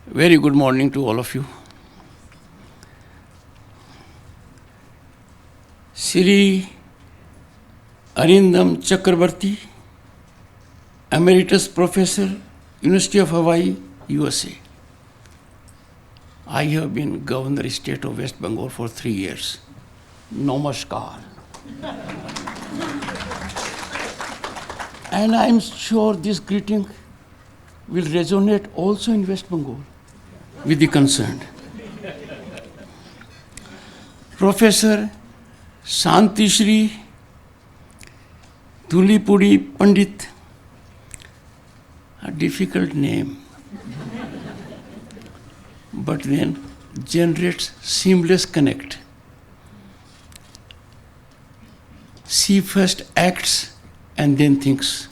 Very good morning to all of you. Sri Arindam Chakrabarti, Emeritus Professor, University of Hawaii, USA. I have been Governor State of West Bengal for 3 years. Namaskar. And I am sure this greeting will resonate also in West Bengal with the concerned. Professor Shantishri Dhulipudi Pandit, a difficult name, but then generates seamless connect. She first acts and then thinks.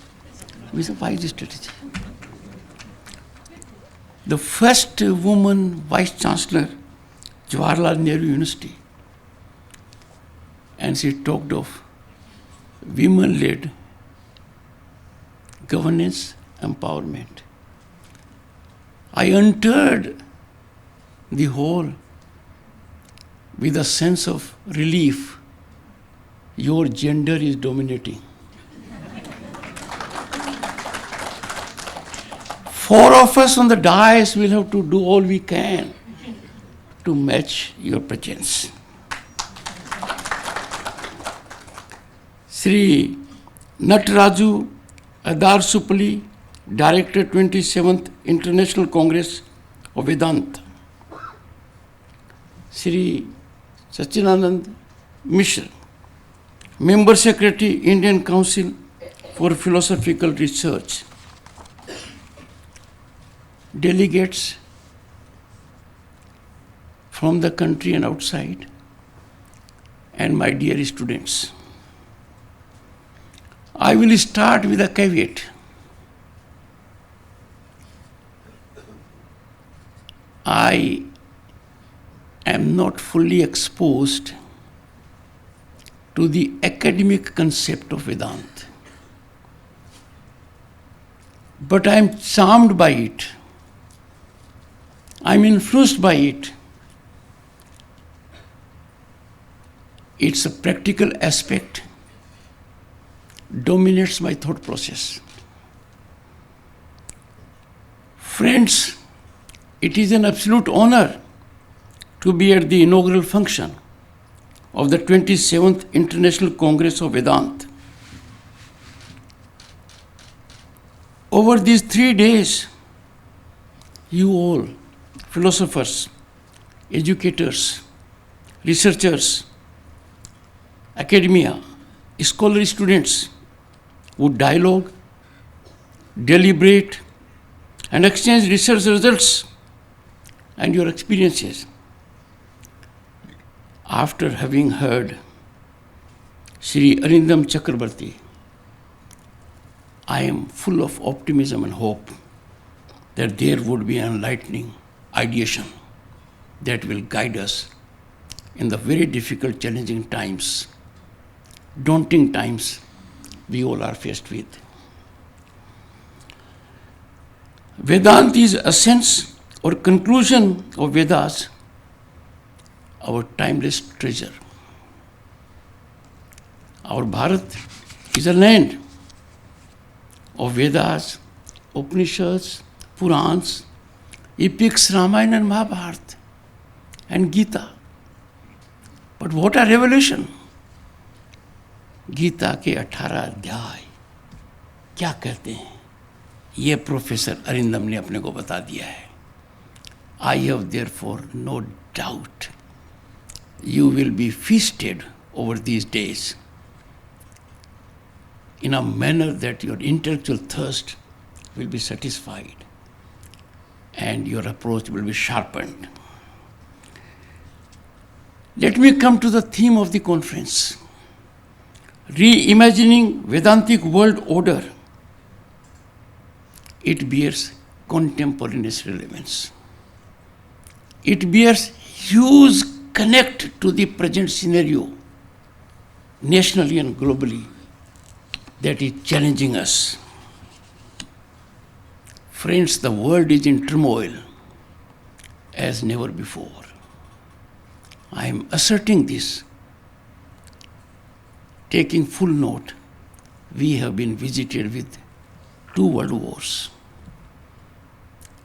It's a wise strategy. The first woman Vice Chancellor, Jawaharlal Nehru University, and she talked of women-led governance empowerment. I entered the hall with a sense of relief. Your gender is dominating. 4 of us on the dais will have to do all we can to match your presence. Sri Nataraju Adar Supali, Director 27th International Congress of Vedanta. Sri Sachinanand Mishra, Member Secretary, Indian Council for Philosophical Research. Delegates from the country and outside, and my dear students. I will start with a caveat. I am not fully exposed to the academic concept of Vedanta, but I am charmed by it. I am influenced by it. Its a practical aspect dominates my thought process. Friends, it is an absolute honor to be at the inaugural function of the 27th International Congress of Vedanta. Over these 3 days, you all, philosophers, educators, researchers, academia, scholarly students would dialogue, deliberate, and exchange research results and your experiences. After having heard Sri Arindam Chakrabarti, I am full of optimism and hope that there would be an enlightening ideation that will guide us in the very difficult, challenging times, daunting times we all are faced with. Vedanta is essence or conclusion of Vedas, our timeless treasure. Our Bharat is a land of Vedas, Upanishads, Purans, epics, Ramayana and Mahabharata, and Gita. But what a revelation! Gita के 18 अध्याय क्या कहते हैं, ये professor Arindam ने अपने को बता दिया है. I have therefore no doubt you will be feasted over these days in a manner that your intellectual thirst will be satisfied and your approach will be sharpened. Let me come to the theme of the conference. Reimagining Vedantic world order. It bears contemporaneous relevance. It bears huge connect to the present scenario, nationally and globally, that is challenging us. Friends, the world is in turmoil. as never before. I am asserting this, taking full note. We have been visited with 2 world wars,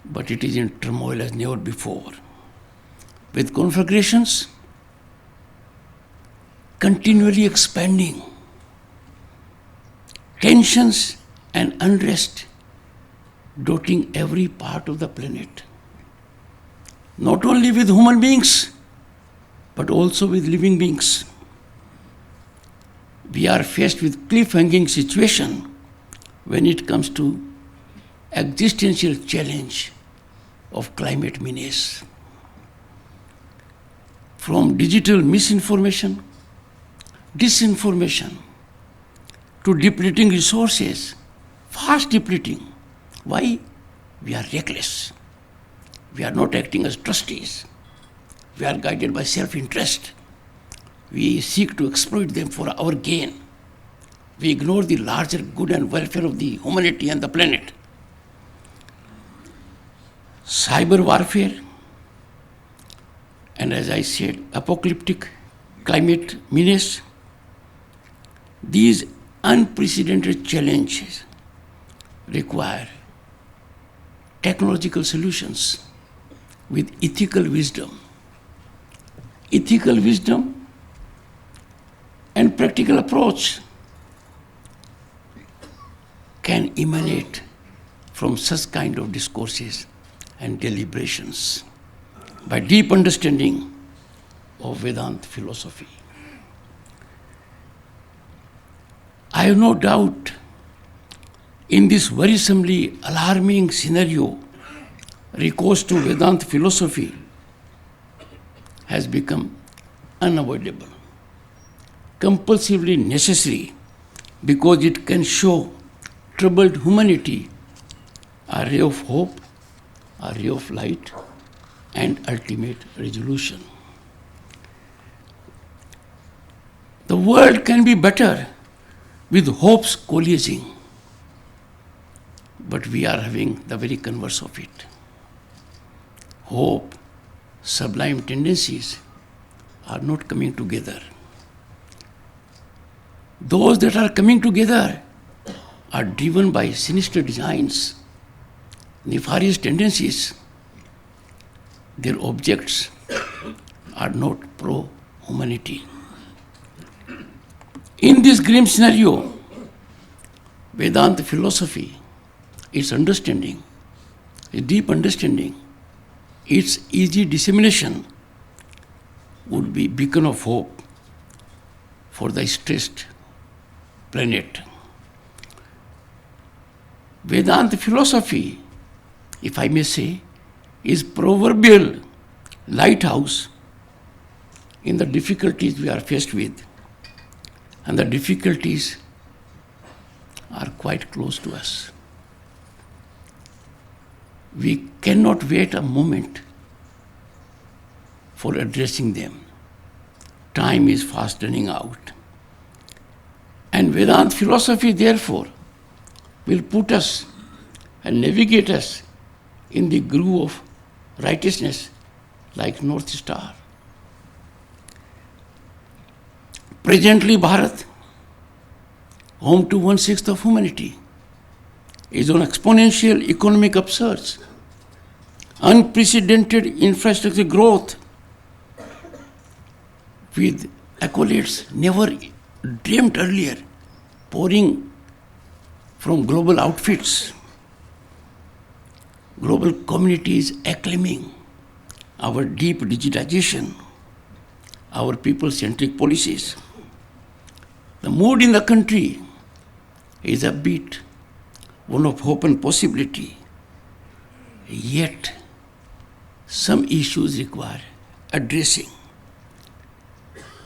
but it is in turmoil as never before, with conflagrations continually expanding, tensions and unrest dotting every part of the planet, not only with human beings, but also with living beings. We are faced with cliff-hanging situation when it comes to existential challenge of climate menace. From digital misinformation, disinformation, to depleting resources, fast depleting. Why? We are reckless. We are not acting as trustees. We are guided by self-interest. We seek to exploit them for our gain. We ignore the larger good and welfare of the humanity and the planet. Cyber warfare, and as I said, apocalyptic climate menace, these unprecedented challenges require technological solutions with ethical wisdom. Ethical wisdom and practical approach can emanate from such kind of discourses and deliberations by deep understanding of Vedanta philosophy. I have no doubt in this worrisomely alarming scenario, recourse to Vedanta philosophy has become unavoidable, compulsively necessary, because it can show troubled humanity a ray of hope, a ray of light, and ultimate resolution. The world can be better with hopes coalescing, but we are having the very converse of it. Hope, sublime tendencies are not coming together. Those that are coming together are driven by sinister designs, nefarious tendencies. Their objects are not pro-humanity. In this grim scenario, Vedanta philosophy, its understanding, its deep understanding, its easy dissemination would be beacon of hope for the stressed planet. Vedanta philosophy, if I may say, is proverbial lighthouse in the difficulties we are faced with. And the difficulties are quite close to us. We cannot wait a moment for addressing them. Time is fast running out. And Vedanta philosophy, therefore, will put us and navigate us in the groove of righteousness like North Star. Presently, Bharat, home to 1/6 of humanity, is on exponential economic upsurge, unprecedented infrastructure growth, with accolades never dreamed earlier, pouring from global outfits. Global communities acclaiming our deep digitization, our people-centric policies. The mood in the country is upbeat, one of hope and possibility. Yet, some issues require addressing,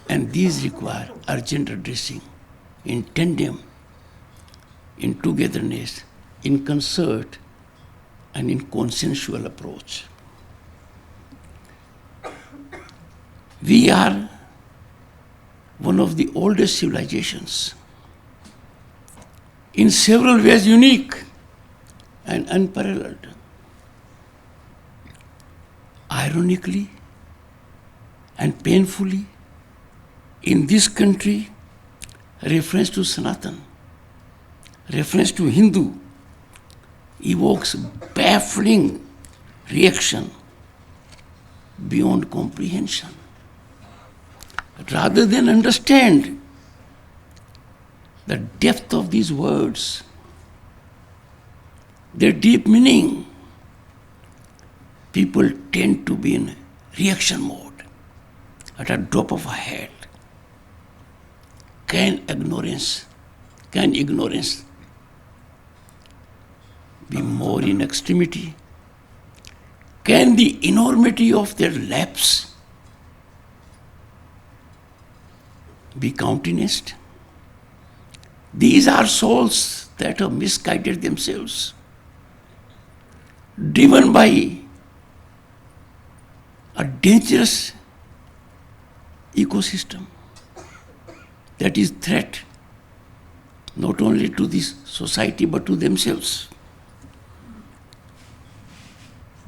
and these require urgent addressing in tandem, in togetherness, in concert, and in consensual approach. We are one of the oldest civilizations, in several ways unique and unparalleled. I ironically and painfully, in this country, reference to Sanatan, reference to Hindu, evokes baffling reaction beyond comprehension. Rather than understand the depth of these words, their deep meaning, people tend to be in reaction mode at a drop of a hat. Can ignorance be more in extremity? Can the enormity of their lapse be countenanced? These are souls that have misguided themselves, driven by a dangerous ecosystem that is threat not only to this society but to themselves.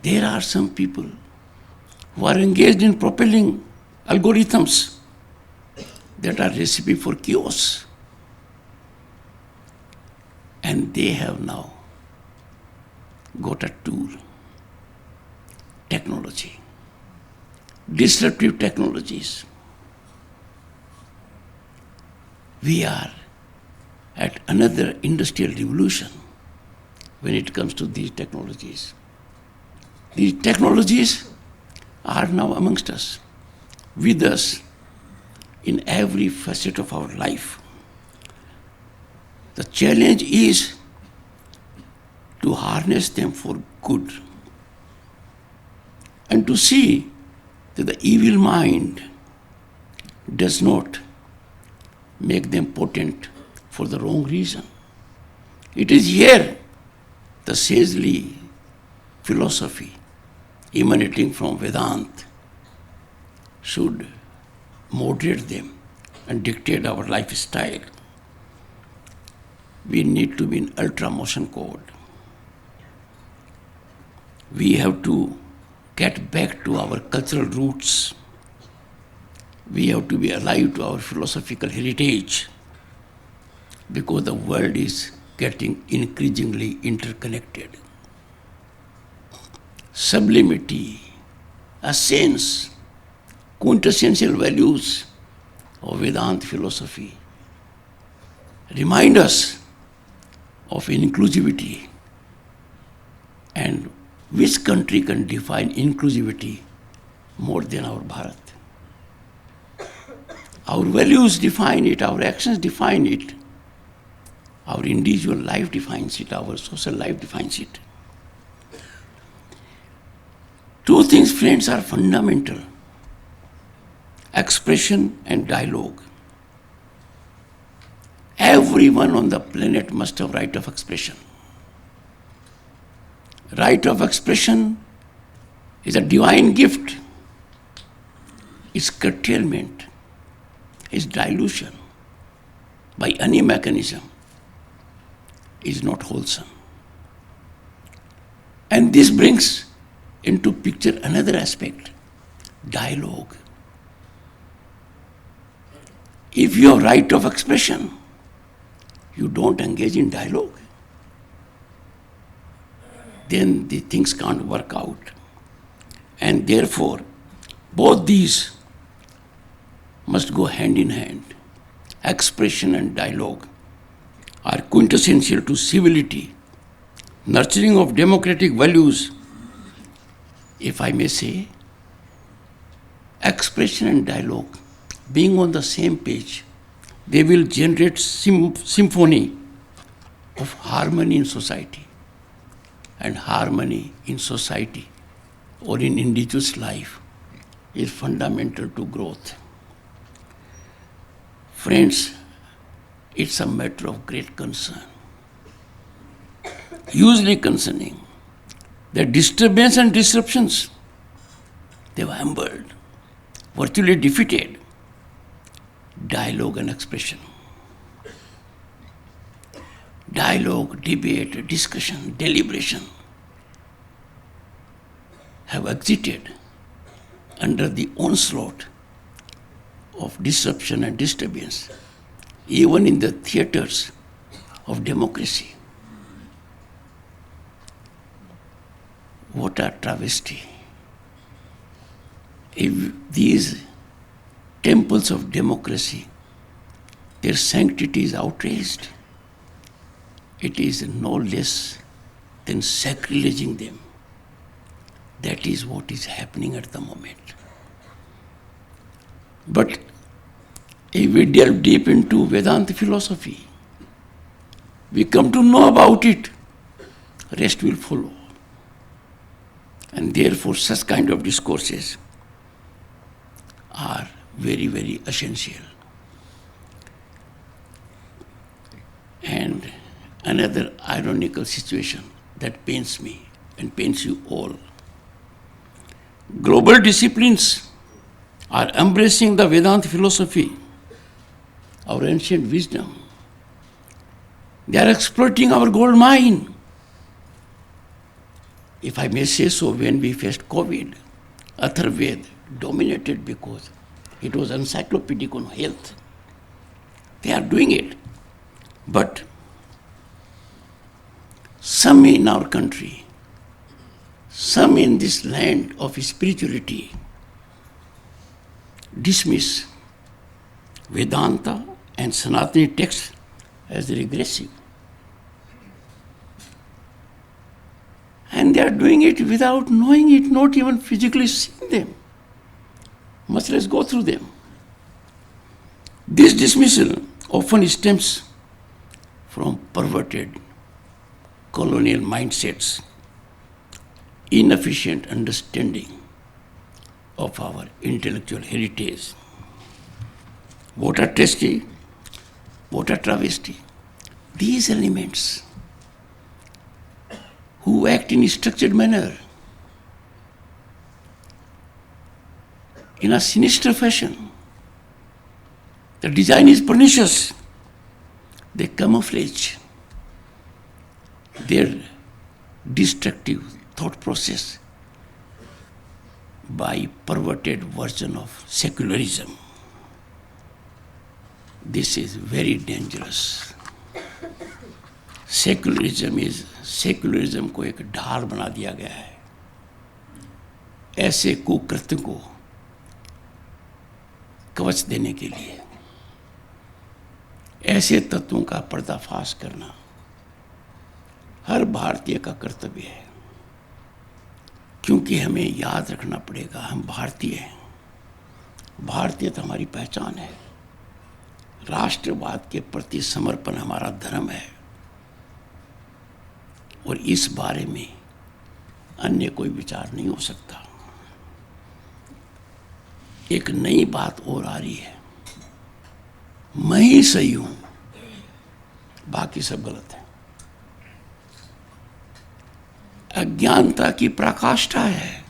There are some people who are engaged in propelling algorithms that are recipe for chaos. And they have now got a tool, technology, disruptive technologies. We are at another industrial revolution when it comes to these technologies. These technologies are now amongst us, with us, in every facet of our life. The challenge is to harness them for good and to see that the evil mind does not make them potent for the wrong reason. It is here the sagely philosophy emanating from Vedanta should moderate them and dictate our lifestyle. We need to be in ultra motion code. We have to get back to our cultural roots. We have to be alive to our philosophical heritage, because the world is getting increasingly interconnected. Sublimity, a sense, quintessential values of Vedanta philosophy remind us of inclusivity. And which country can define inclusivity more than our Bharat? Our values define it, our actions define it, our individual life defines it, our social life defines it. Two things, friends, are fundamental: expression and dialogue. Everyone on the planet must have right of expression. Right of expression is a divine gift. Its curtailment, its dilution by any mechanism is not wholesome. And this brings into picture another aspect: dialogue. If you have right of expression, you don't engage in dialogue, then the things can't work out. And therefore, both these must go hand in hand. Expression and dialogue are quintessential to civility, nurturing of democratic values. If I may say, expression and dialogue being on the same page, they will generate symphony of harmony in society. And harmony in society or in individual's life is fundamental to growth. Friends, it's a matter of great concern, hugely concerning, that disturbance and disruptions, they've hampered, virtually defeated dialogue and expression. Dialogue, debate, discussion, deliberation have exited under the onslaught of disruption and disturbance, even in the theaters of democracy. What a travesty. If these temples of democracy, their sanctity is outraged, it is no less than sacrileging them. That is what is happening at the moment. But if we delve deep into Vedanta philosophy, we come to know about it, rest will follow. And therefore such kind of discourses are very, very essential. And another ironical situation that pains me and pains you all. Global disciplines are embracing the Vedanta philosophy, our ancient wisdom. They are exploiting our gold mine. If I may say so, when we faced COVID, Atharved dominated because it was encyclopedic on health. They are doing it. But some in our country, some in this land of spirituality, dismiss Vedanta and Sanatani texts as regressive. And they are doing it without knowing it, not even physically seeing them, much less go through them. This dismissal often stems from perverted colonial mindsets, inefficient understanding of our intellectual heritage. What a tragedy, what a travesty. These elements who act in a structured manner, in a sinister fashion. The design is pernicious. They camouflage their destructive thought process by perverted version of secularism. This is very dangerous. Secularism को एक ढाल बना दिया गया है ऐसे कुकृत्य को कवच देने के लिए। ऐसे तत्वों का पर्दाफाश करना हर भारतीय का कर्तव्य है, क्योंकि हमें याद रखना पड़ेगा हम भारतीय हैं। भारतीयता हमारी पहचान है। राष्ट्रवाद के प्रति समर्पण हमारा धर्म है और इस बारे में अन्य कोई विचार नहीं हो सकता। एक नई बात और आ रही है, मैं ही सही हूं, बाकी सब गलत है। अज्ञानता की पराकाष्ठा है।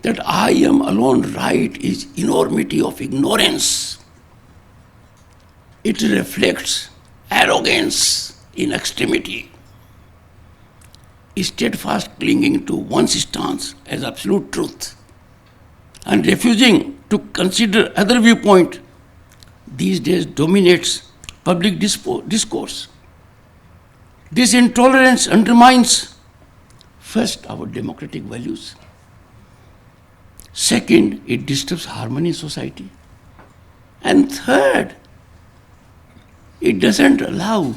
That I am alone right is enormity of ignorance. It reflects arrogance in extremity. Steadfast clinging to one's stance as absolute truth and refusing to consider other viewpoint these days dominates public discourse. This intolerance undermines first our democratic values. Second, it disturbs harmony in society. And third, it doesn't allow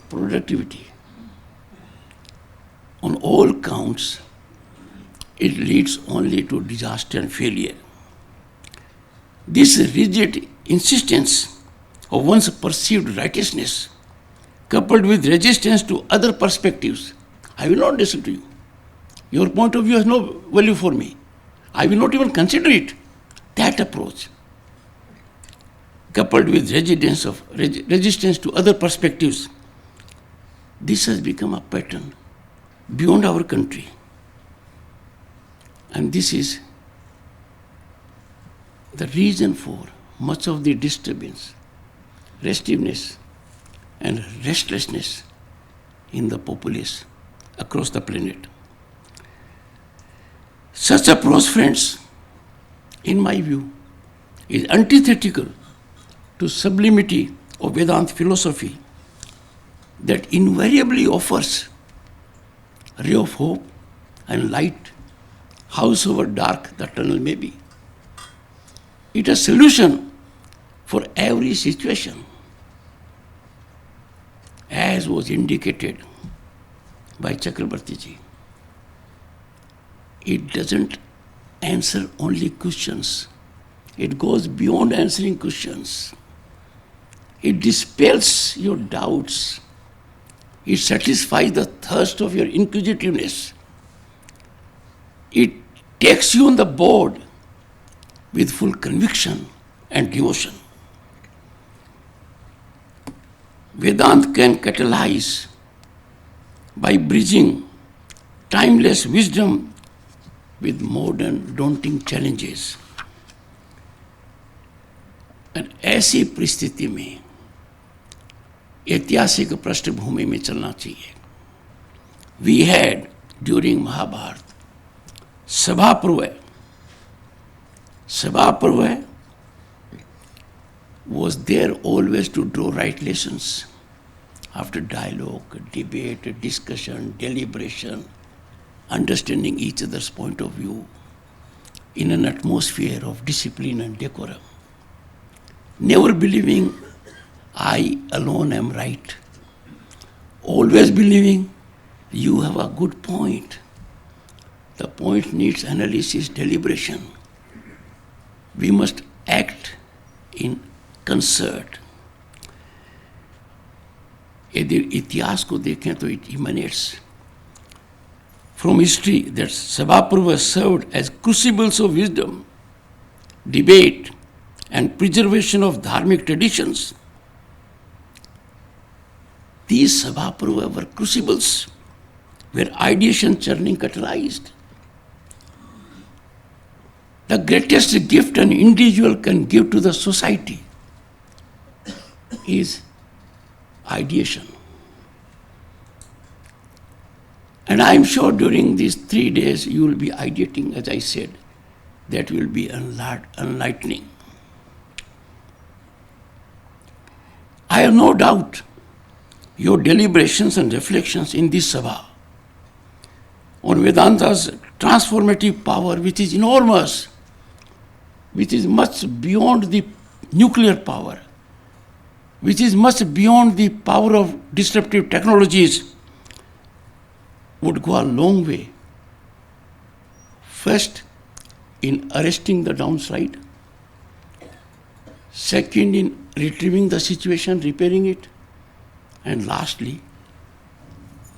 productivity. On all counts, it leads only to disaster and failure. This rigid insistence of one's perceived righteousness, coupled with resistance to other perspectives, I will not listen to you. Your point of view has no value for me. I will not even consider it. That approach, coupled with resistance to other perspectives, this has become a pattern beyond our country. And this is the reason for much of the disturbance, restiveness, and restlessness in the populace across the planet. Such approach, friends, in my view, is antithetical to sublimity of Vedanta philosophy that invariably offers a ray of hope and light, howsoever dark the tunnel may be. It is a solution for every situation, as was indicated by Chakrabarti ji. It doesn't answer only questions. It goes beyond answering questions. It dispels your doubts. It satisfies the thirst of your inquisitiveness. It takes you on the board with full conviction and devotion. Vedanta can catalyze by bridging timeless wisdom with modern daunting challenges. और ऐसी परिस्थिति में ऐतिहासिक पृष्ठभूमि में चलना चाहिए. We had during Mahabharata Sabha Purva was there always to draw right lessons after dialogue, debate, discussion, deliberation, understanding each other's point of view in an atmosphere of discipline and decorum. Never believing I alone am right. Always believing you have a good point. The point needs analysis, deliberation. We must act in concert. यदि इतिहास को देखें तो it emanates from history that Sabha Purva served as crucibles of wisdom, debate, and preservation of dharmic traditions. These Sabha Purva were crucibles where ideation churning catalyzed. The greatest gift an individual can give to the society is ideation. And I am sure during these 3 days you will be ideating, as I said, that will be enlightening. I have no doubt your deliberations and reflections in this Sabha on Vedanta's transformative power, which is enormous, which is much beyond the nuclear power, which is much beyond the power of disruptive technologies, would go a long way. First, in arresting the downslide. Second, in retrieving the situation, repairing it. And lastly,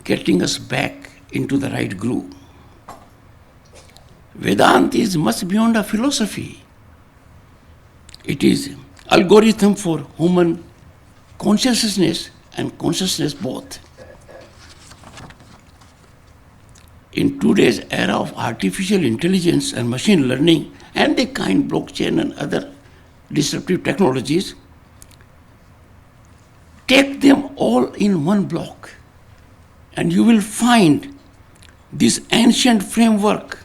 getting us back into the right groove. Vedanta is much beyond a philosophy. It is algorithm for human consciousness and consciousness both. In today's era of artificial intelligence and machine learning and the kind blockchain and other disruptive technologies, take them all in one block and you will find this ancient framework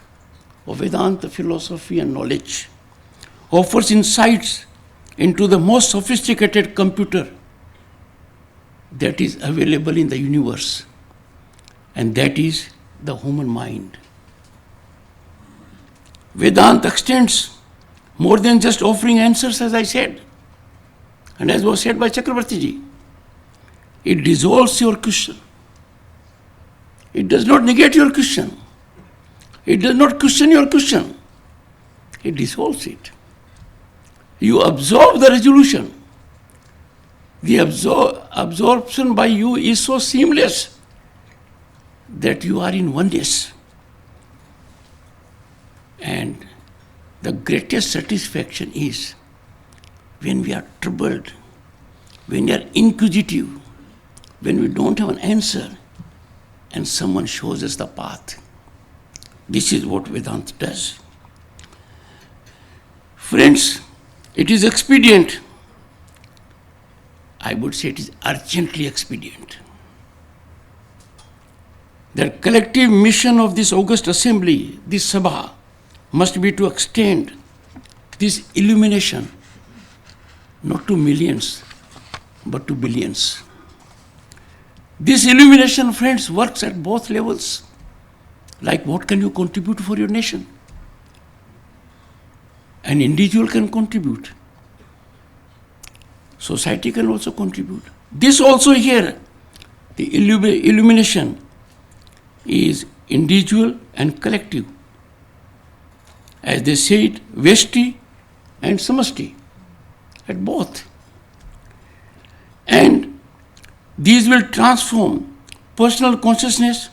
of Vedanta philosophy and knowledge offers insights into the most sophisticated computer that is available in the universe, and that is the human mind. Vedanta extends more than just offering answers, as I said, and as was said by Chakrabarti ji. It dissolves your question. It does not negate your question. It does not question your question. It dissolves it. You absorb the resolution. The absorption by you is so seamless that you are in oneness. And the greatest satisfaction is when we are troubled, when we are inquisitive, when we don't have an answer, and someone shows us the path. This is what Vedanta does. Friends, it is expedient. I would say it is urgently expedient. The collective mission of this august assembly, this Sabha, must be to extend this illumination not to millions, but to billions. This illumination, friends, works at both levels. Like, what can you contribute for your nation? An individual can contribute. Society can also contribute. This also here, the illumination is individual and collective. As they say it, Veshti and Samasti, at both. And these will transform personal consciousness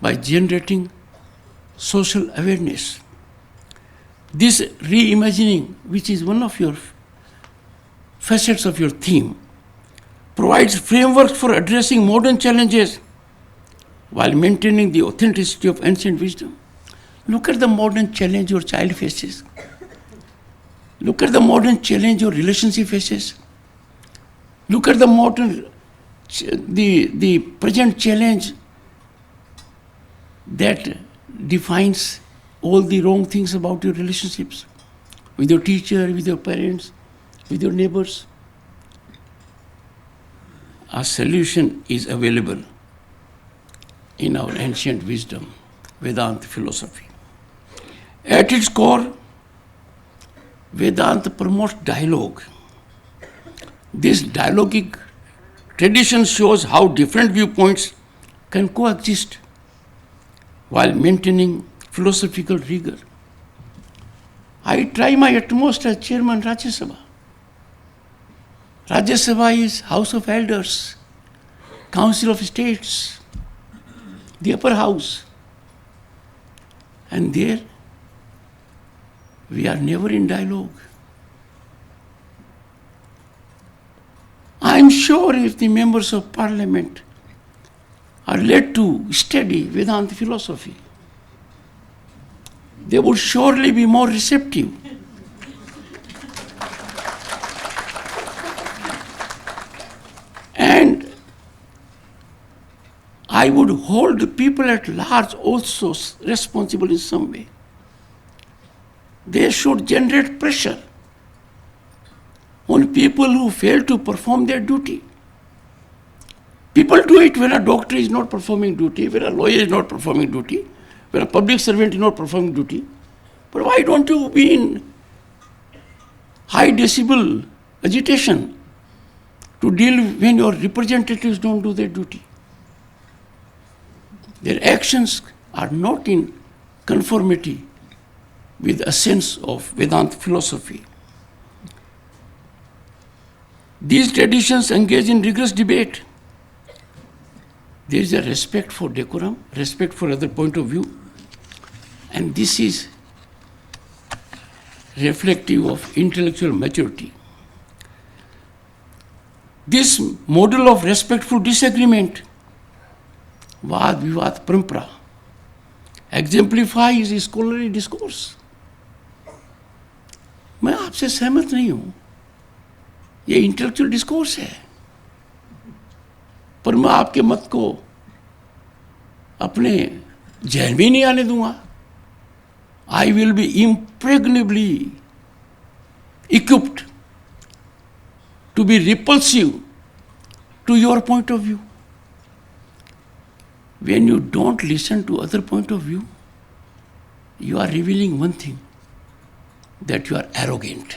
by generating social awareness. This reimagining, which is one of your facets of your theme, provides frameworks for addressing modern challenges while maintaining the authenticity of ancient wisdom. Look at the modern challenge your child faces. Look at the modern challenge your relationship faces. Look at the present challenge that defines all the wrong things about your relationships with your teacher, with your parents, with your neighbors. A solution is available in our ancient wisdom, Vedanta philosophy. At its core, Vedanta promotes dialogue. This dialogic tradition shows how different viewpoints can coexist while maintaining philosophical rigor. I try my utmost as chairman Rajya Sabha. Rajya Sabha is House of Elders, Council of States, the upper house. And there, we are never in dialogue. I am sure if the members of parliament are led to study Vedanta philosophy, they would surely be more receptive. And I would hold the people at large also responsible in some way. They should generate pressure on people who fail to perform their duty. People do it when a doctor is not performing duty, when a lawyer is not performing duty, when a public servant is not performing duty. But why don't you be in high decibel agitation to deal when your representatives don't do their duty? Their actions are not in conformity with a sense of Vedanta philosophy. These traditions engage in rigorous debate. There is a respect for decorum, respect for other point of view, and this is reflective of intellectual maturity. This model of respectful disagreement, Vaad Vivad Parampara, exemplifies scholarly discourse. मैं आपसे सहमत नहीं हूं, ये intellectual discourse है, पर मैं आपके मत को अपने जहन में नहीं आने दूंगा. I will be impregnably equipped to be repulsive to your point of view. When you don't listen to other point of view, you are revealing one thing, that you are arrogant.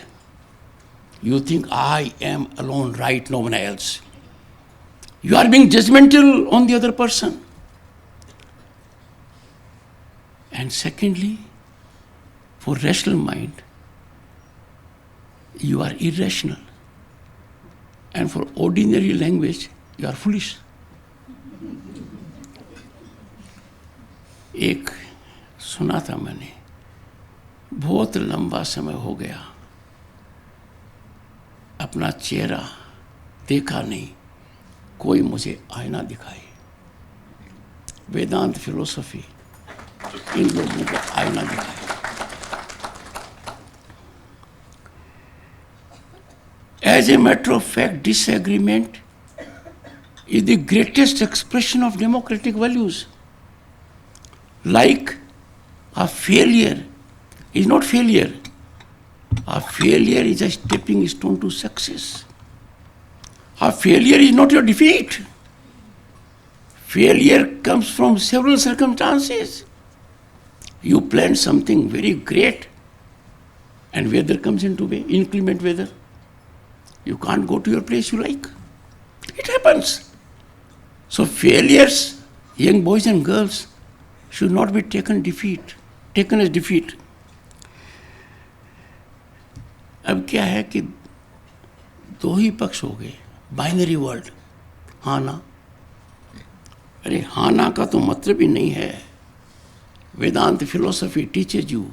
You think I am alone, right, no one else. You are being judgmental on the other person. And secondly, for rational mind, you are irrational. And for ordinary language, you are foolish. एक सुना था मैंने, बहुत लंबा समय हो गया अपना चेहरा देखा नहीं, कोई मुझे आईना दिखाए. वेदांत फिलोसफी इन लोगों को आईना दिखाए. As a matter of fact, disagreement is the greatest expression of democratic values. Like a failure is not failure. A failure is a stepping stone to success. A failure is not your defeat. Failure comes from several circumstances. You planned something very great, and weather comes into way, inclement weather. You can't go to your place you like. It happens. So failures, young boys and girls, should not be taken as defeat. अब क्या है कि दो ही पक्ष हो गए, binary world, हाँ ना. अरे हाँ ना का तो मतलब ही नहीं है. वेदांत philosophy teaches you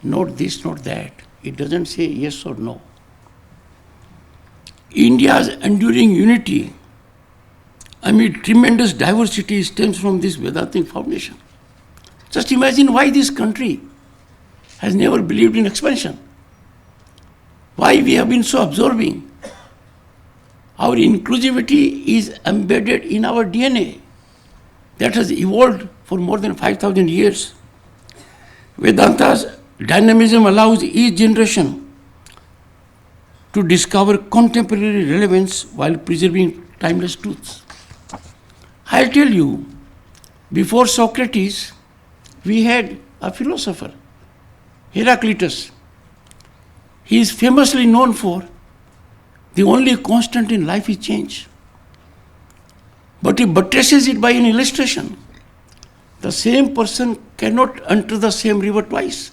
not this, not that. It doesn't say yes or no. India's enduring unity amid tremendous diversity stems from this Vedantic foundation. Just imagine why this country has never believed in expansion. Why we have been so absorbing. Our inclusivity is embedded in our DNA. That has evolved for more than 5,000 years. Vedanta's dynamism allows each generation to discover contemporary relevance while preserving timeless truths. I'll tell you, before Socrates, we had a philosopher, Heraclitus. He is famously known for the only constant in life is change. But he buttresses it by an illustration. The same person cannot enter the same river twice.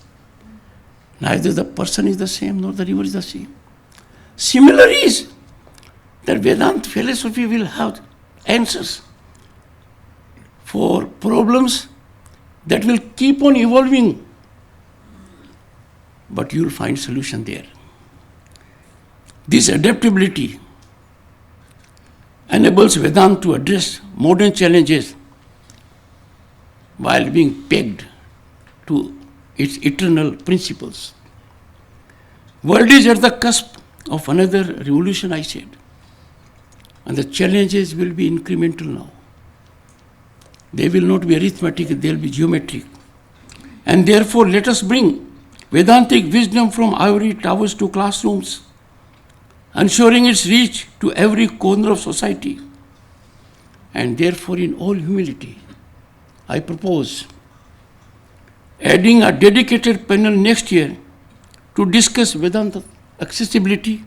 Neither the person is the same nor the river is the same. Similar is that Vedanta philosophy will have answers for problems that will keep on evolving, but you will find solution there. This adaptability enables Vedanta to address modern challenges while being pegged to its eternal principles. World is at the cusp of another revolution, I said, and the challenges will be incremental now. They will not be arithmetic, they will be geometric. And therefore, let us bring Vedantic wisdom from ivory towers to classrooms, ensuring its reach to every corner of society. And therefore, in all humility, I propose adding a dedicated panel next year to discuss Vedanta accessibility,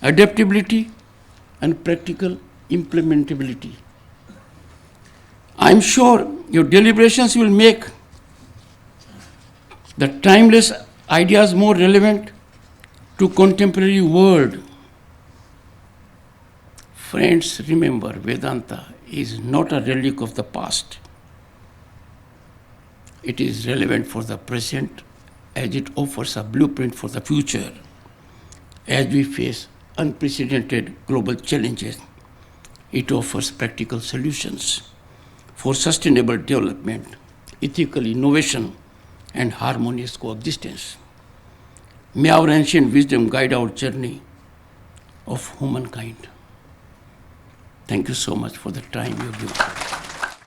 adaptability, and practical implementability. I am sure your deliberations will make the timeless ideas more relevant to contemporary world. Friends, remember, Vedanta is not a relic of the past. It is relevant for the present as it offers a blueprint for the future. As we face unprecedented global challenges, it offers practical solutions for sustainable development, ethical innovation, and harmonious coexistence. May our ancient wisdom guide our journey of humankind. Thank you so much for the time you give.